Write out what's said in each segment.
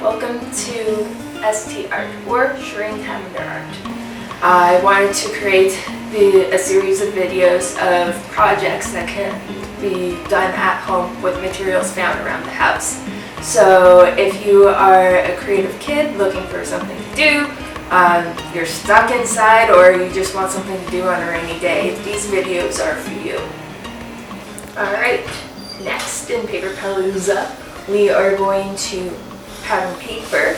welcome to ST Art, or Shireen Tamander Art. I wanted to create a series of videos of projects that can be done at home with materials found around the house. So if you are a creative kid looking for something to do, you're stuck inside, or you just want something to do on a rainy day, these videos are for you. Alright, next in Paper Palooza, we are going to pattern paper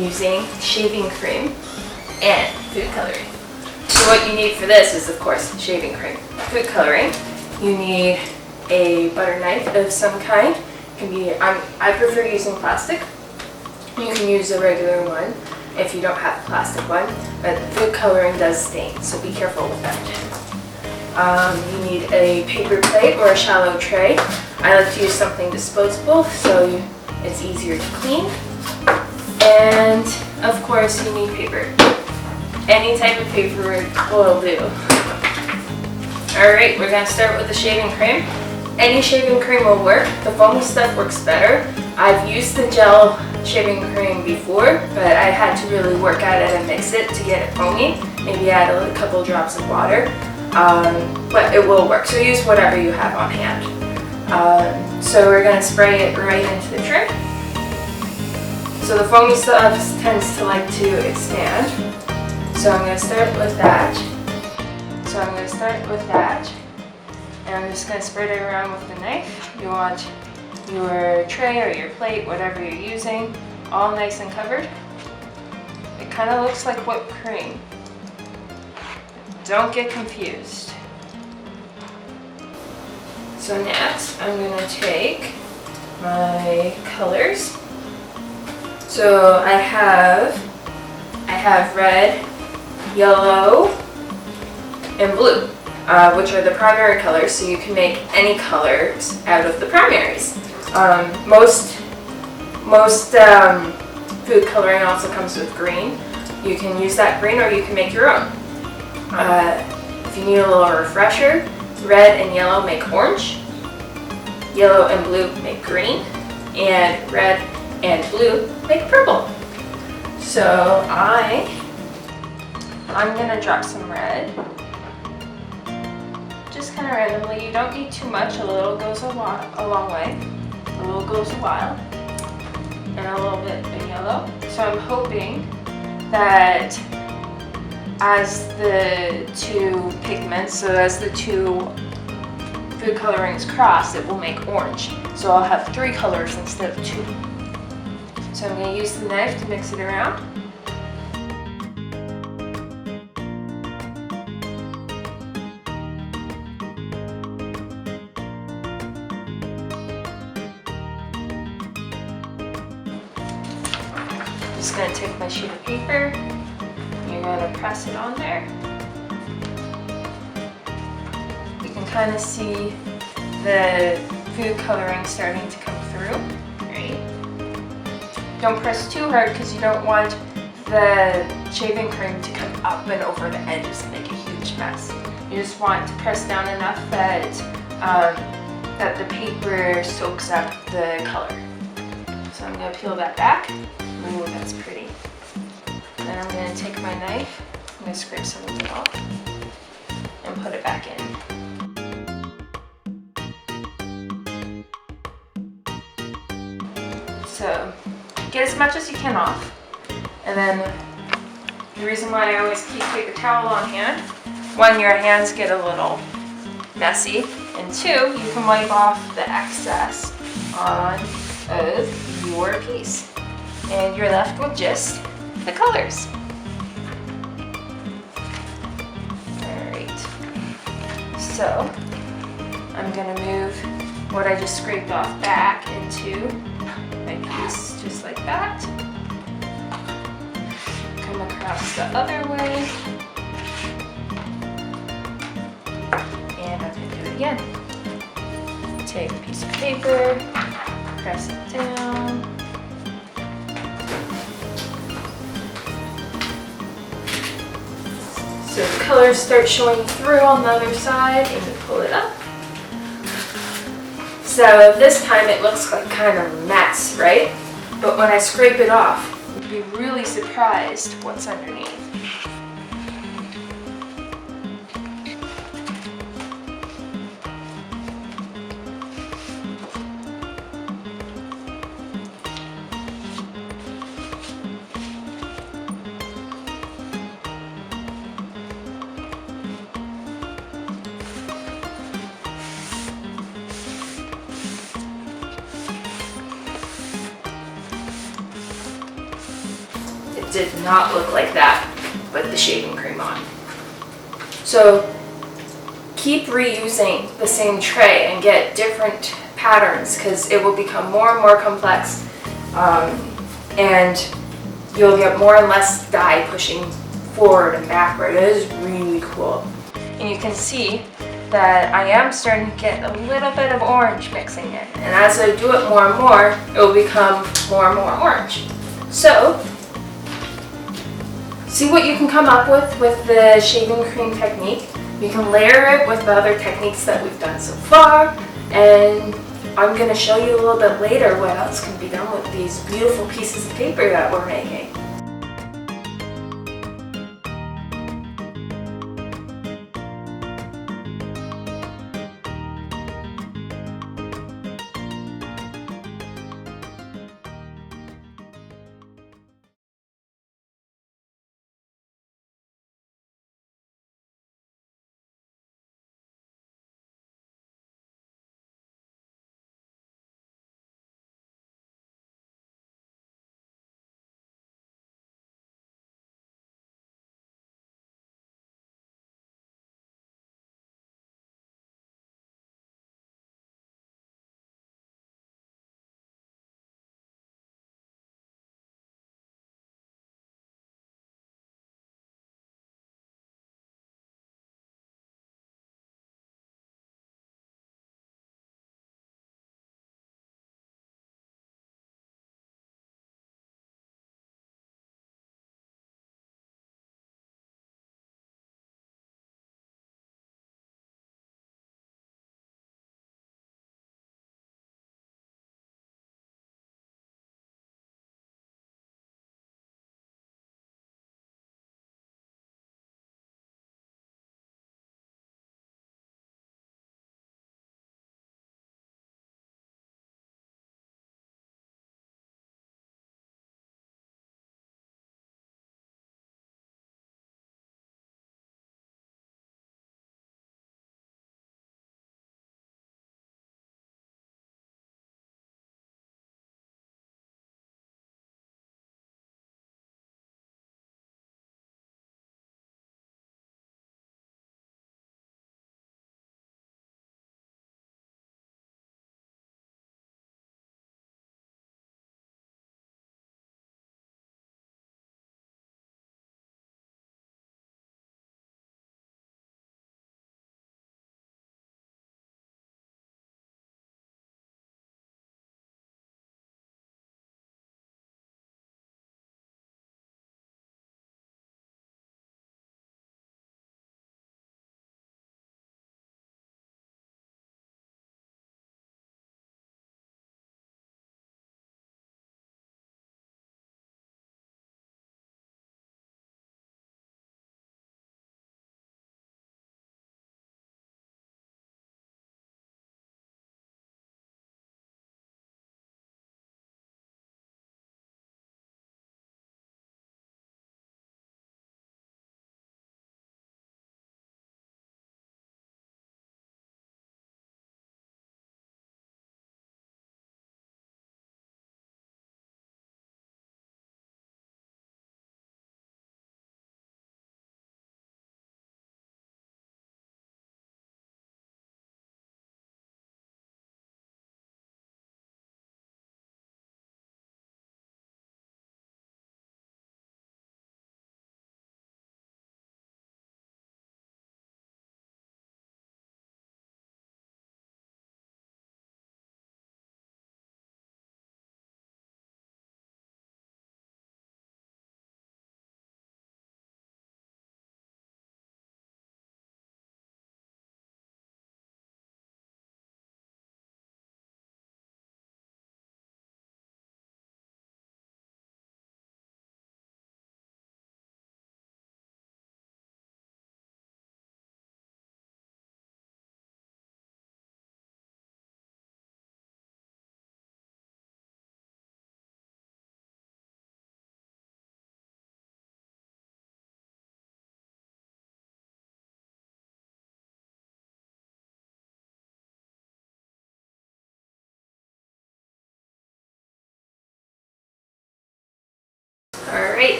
using shaving cream and food coloring. So what you need for this is, of course, shaving cream. Food coloring, you need a butter knife of some kind. It can be, I prefer using plastic. You can use a regular one if you don't have a plastic one, but food coloring does stain, so be careful with that. You need a paper plate or a shallow tray. I like to use something disposable so it's easier to clean. And of course you need paper. Any type of paper will do. Alright, we're going to start with the shaving cream. Any shaving cream will work. The foamy stuff works better. I've used the gel shaving cream before, but I had to really work at it and mix it to get it foamy. Maybe add a couple drops of water. But it will work, so use whatever you have on hand. So we're going to spray it right into the trim. So the foamy stuff tends to like to expand. So I'm going to start with that. And I'm just going to spread it around with the knife. You want your tray or your plate, whatever you're using, all nice and covered. It kind of looks like whipped cream. Don't get confused. So next, I'm going to take my colors. So I have red, yellow, and blue, which are the primary colors. So you can make any colors out of the primaries. Most food coloring also comes with green. You can use that green, or you can make your own. If you need a little refresher, red and yellow make orange, yellow and blue make green, and red and blue make purple. So I'm gonna drop some red, just kind of randomly. You don't need too much. A little goes a long way. A little goes a while, and a little bit of yellow. So I'm hoping that as the two pigments, so as the two food colorings cross, it will make orange. So I'll have 3 colors instead of 2. So I'm going to use the knife to mix it around. I'm just going to take my sheet of paper. You're going to press it on there. You can kind of see the food coloring starting to come through, right? Don't press too hard because you don't want the shaving cream to come up and over the edges and make a huge mess. You just want to press down enough that, that the paper soaks up the color. So I'm going to peel that back. Ooh, that's pretty. Then I'm going to take my knife, I'm going to scrape some of it off and put it back in. So get as much as you can off. And then the reason why I always keep paper towel on hand, 1, your hands get a little messy, and 2, you can wipe off the excess on your piece. And you're left with just the colors. Alright, so I'm going to move what I just scraped off back into my piece, just like that. Come across the other way. And I'm going to do it again. Take a piece of paper, press it down. So the colors start showing through on the other side, and you pull it up. So this time it looks like kind of a mess, right? but when I scrape it off, you'd be really surprised what's underneath. It did not look like that with the shaving cream on. So keep reusing the same tray and get different patterns, because it will become more and more complex, and you'll get more and less dye pushing forward and backward. It is really cool. And you can see that I am starting to get a little bit of orange mixing in. And as I do it more and more, it will become more and more orange. So see what you can come up with the shaving cream technique. You can layer it with the other techniques that we've done so far, and I'm going to show you a little bit later what else can be done with these beautiful pieces of paper that we're making.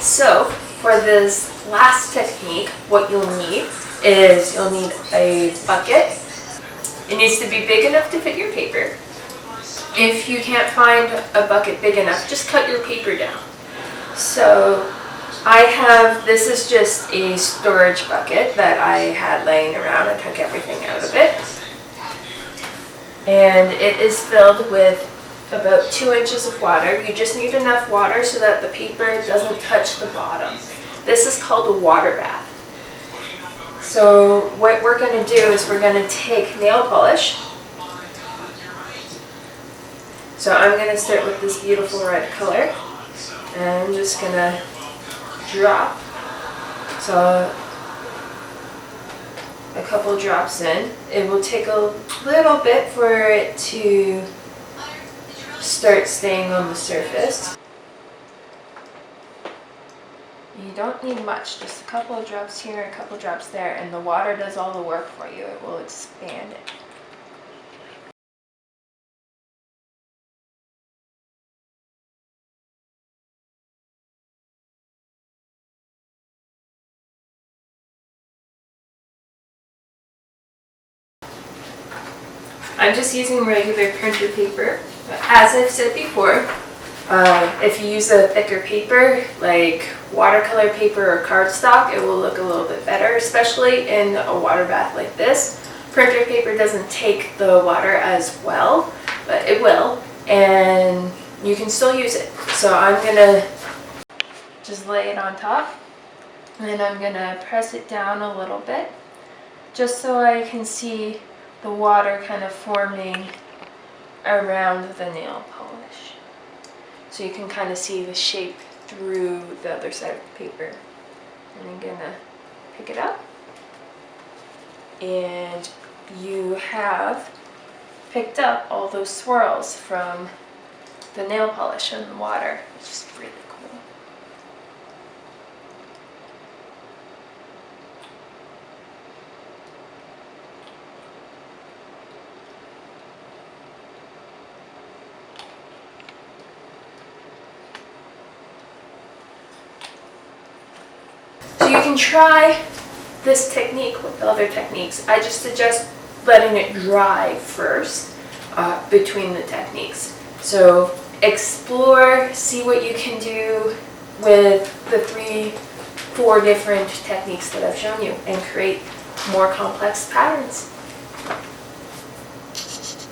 So for this last technique, what you'll need is you'll need a bucket. It needs to be big enough to fit your paper. If you can't find a bucket big enough, just cut your paper down. So this is just a storage bucket that I had laying around. I took everything out of it. And it is filled with about 2 inches of water. You just need enough water so that the paper doesn't touch the bottom. This is called a water bath. So what we're going to do is we're going to take nail polish. So I'm going to start with this beautiful red color. And I'm just going to drop. So a couple drops in. It will take a little bit for it to start staying on the surface. You don't need much, just a couple of drops here, a couple of drops there, and the water does all the work for you. It will expand it. I'm just using regular printer paper, but as I've said before, if you use a thicker paper like watercolor paper or cardstock, it will look a little bit better, especially in a water bath like this. Printer paper doesn't take the water as well, but it will, and you can still use it. So I'm gonna just lay it on top, and then I'm gonna press it down a little bit, just so I can see the water kind of forming around the nail polish. So you can kind of see the shape through the other side of the paper. And I'm gonna pick it up. And you have picked up all those swirls from the nail polish and the water, which is really cool. So you can try this technique with the other techniques. I just suggest letting it dry first between the techniques. So explore, see what you can do with the 3-4 different techniques that I've shown you, and create more complex patterns.